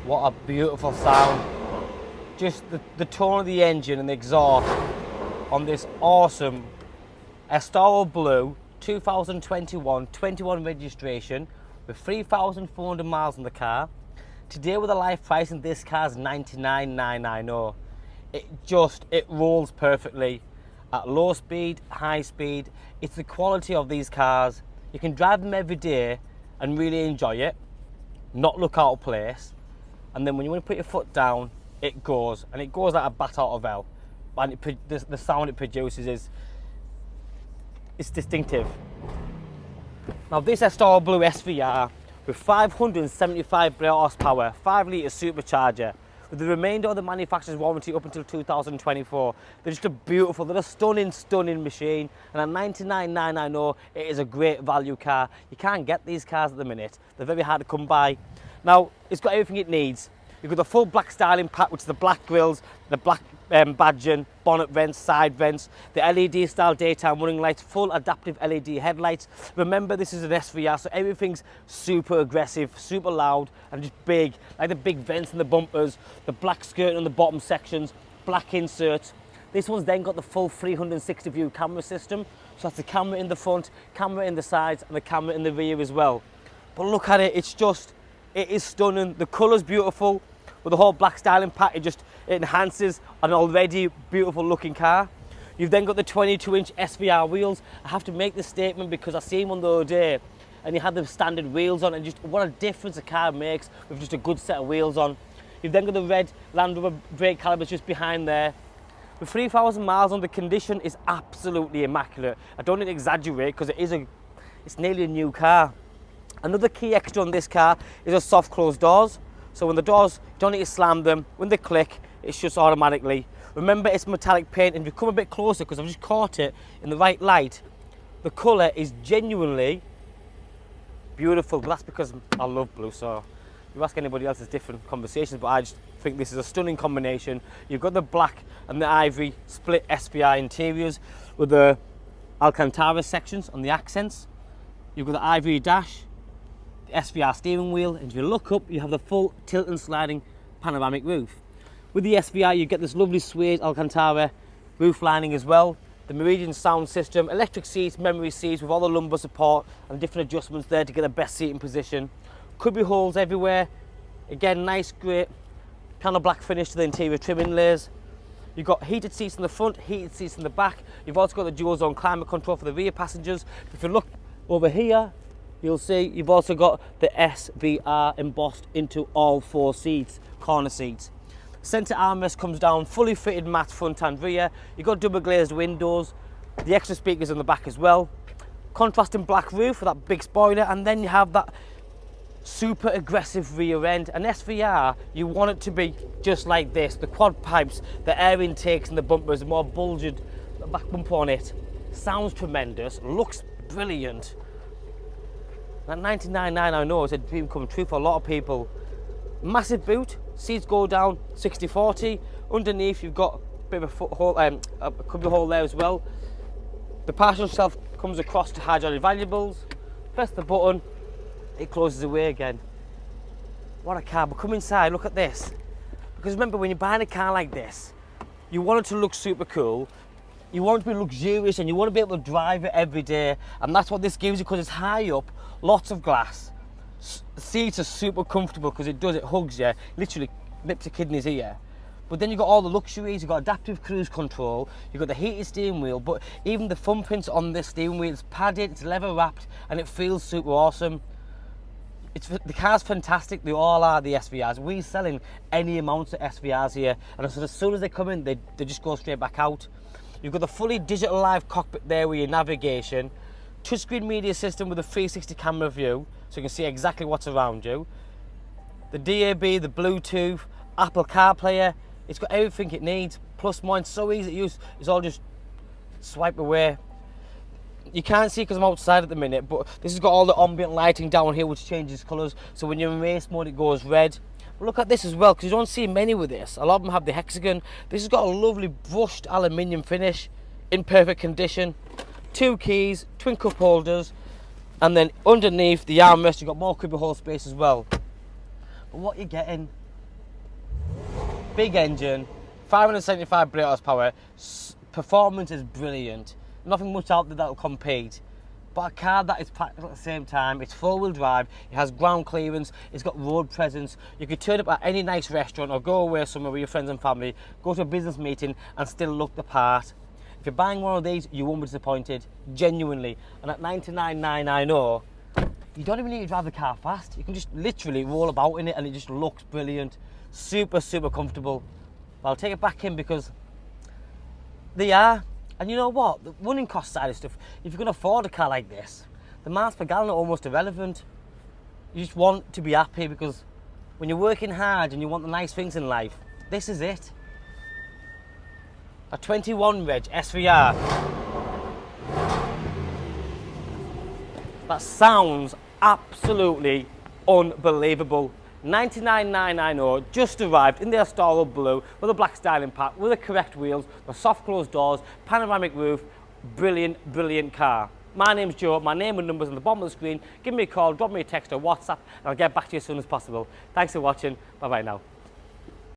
What a beautiful sound. Just the tone of the engine and the exhaust on this awesome Estoril Blue 2021 21 registration with 3,400 miles on the car. Today with a live pricing, this car's 99,990. It rolls perfectly at low speed, high speed. It's the quality of these cars. You can drive them every day and really enjoy it, not look out of place. And then when you want to put your foot down, it goes, and it goes like a bat out of hell. And the sound it produces it's distinctive. Now this Estoril Blue SVR with 575 brake horsepower, 5 litre supercharger, with the remainder of the manufacturer's warranty up until 2024. They're just they're a stunning machine, and at 99,990, it is a great value car. You can't get these cars at the minute. They're very hard to come by. Now, it's got everything it needs. You've got the full black styling pack, which is the black grills, the black badging, bonnet vents, side vents, the LED style daytime running lights, full adaptive LED headlights. Remember, this is an SVR, so everything's super aggressive, super loud, and just big, like the big vents in the bumpers, the black skirt on the bottom sections, black inserts. This one's then got the full 360 view camera system, so that's the camera in the front, camera in the sides, and the camera in the rear as well. But look at it, it is stunning. The colour's beautiful. With the whole black styling pack, it enhances an already beautiful looking car. You've then got the 22-inch SVR wheels. I have to make this statement because I seen one the other day and you had the standard wheels on, and just what a difference a car makes with just a good set of wheels on. You've then got the red Land Rover brake calipers just behind there. With 3,000 miles on, the condition is absolutely immaculate. I don't need to exaggerate because it's nearly a new car. Another key extra on this car is the soft closed doors. So when the doors, you don't need to slam them. When they click, it shuts automatically. Remember, it's metallic paint, and if you come a bit closer, because I've just caught it in the right light, the colour is genuinely beautiful. But that's because I love blue, so if you ask anybody else, it's different conversations, but I just think this is a stunning combination. You've got the black and the ivory split SVR interiors with the Alcantara sections on the accents. You've got the ivory dash, SVR steering wheel, and if you look up, you have the full tilt and sliding panoramic roof. With the SVR, you get this lovely suede Alcantara roof lining as well, the Meridian sound system, electric seats, memory seats with all the lumbar support and different adjustments there to get the best seating position. Cubby holes everywhere. Again, nice, great panel black finish to the interior trim inlays. You've got heated seats in the front, heated seats in the back. You've also got the dual zone climate control for the rear passengers. If you look over here, you'll see you've also got the SVR embossed into all 4 seats, corner seats. Centre armrest comes down, fully fitted matte front and rear. You've got double glazed windows, the extra speakers in the back as well. Contrasting black roof with that big spoiler, and then you have that super aggressive rear end. An SVR, you want it to be just like this. The quad pipes, the air intakes and the bumpers, the more bulged back bumper on it. Sounds tremendous, looks brilliant. That 99,990, I know, it's a dream come true for a lot of people. Massive boot, seats go down 60-40. Underneath you've got a bit of a foot hole, a cubby hole there as well. The partial shelf comes across to hide your valuables. Press the button, it closes away again. What a car, but come inside, look at this. Because remember, when you're buying a car like this, you want it to look super cool. You want it to be luxurious, and you want to be able to drive it every day, and that's what this gives you because it's high up, lots of glass. Seats are super comfortable because it hugs you, literally lips to kidneys here. But then you've got all the luxuries, you've got adaptive cruise control, you've got the heated steering wheel, but even the thumbprints on this steering wheel, it's padded, it's leather wrapped, and it feels super awesome. The car's fantastic, they all are, the SVRs. We're selling any amounts of SVRs here, and so as soon as they come in, they just go straight back out. You've got the fully digital live cockpit there with your navigation, touchscreen media system with a 360 camera view, so you can see exactly what's around you. The DAB, the Bluetooth, Apple CarPlay, it's got everything it needs, plus mine's so easy to use, it's all just swipe away. You can't see because I'm outside at the minute, but this has got all the ambient lighting down here which changes colours, so when you're in race mode it goes red. But look at this as well, because you don't see many with this. A lot of them have the hexagon. This has got a lovely brushed aluminium finish in perfect condition. 2 keys, twin cup holders, and then underneath the armrest you've got more cubby hole space as well. But what you're getting big engine, 575 brake horsepower, performance is brilliant. Nothing much out there that will compete. But a car that is practical at the same time, it's four-wheel drive, it has ground clearance, it's got road presence. You could turn up at any nice restaurant or go away somewhere with your friends and family, go to a business meeting and still look the part. If you're buying one of these, you won't be disappointed, genuinely. And at 99,990, you don't even need to drive the car fast. You can just literally roll about in it and it just looks brilliant. Super, super comfortable. But I'll take it back in because they are. And you know what? The running cost side of stuff, if you can afford a car like this, the miles per gallon are almost irrelevant. You just want to be happy because when you're working hard and you want the nice things in life, this is it. A 21 reg SVR. That sounds absolutely unbelievable. 99,990 just arrived in the Estoril Blue with a black styling pack, with the correct wheels, the soft closed doors, panoramic roof. Brilliant, brilliant car. My name's Joe, my name and number's on the bottom of the screen. Give me a call, drop me a text or WhatsApp and I'll get back to you as soon as possible. Thanks for watching, bye bye now.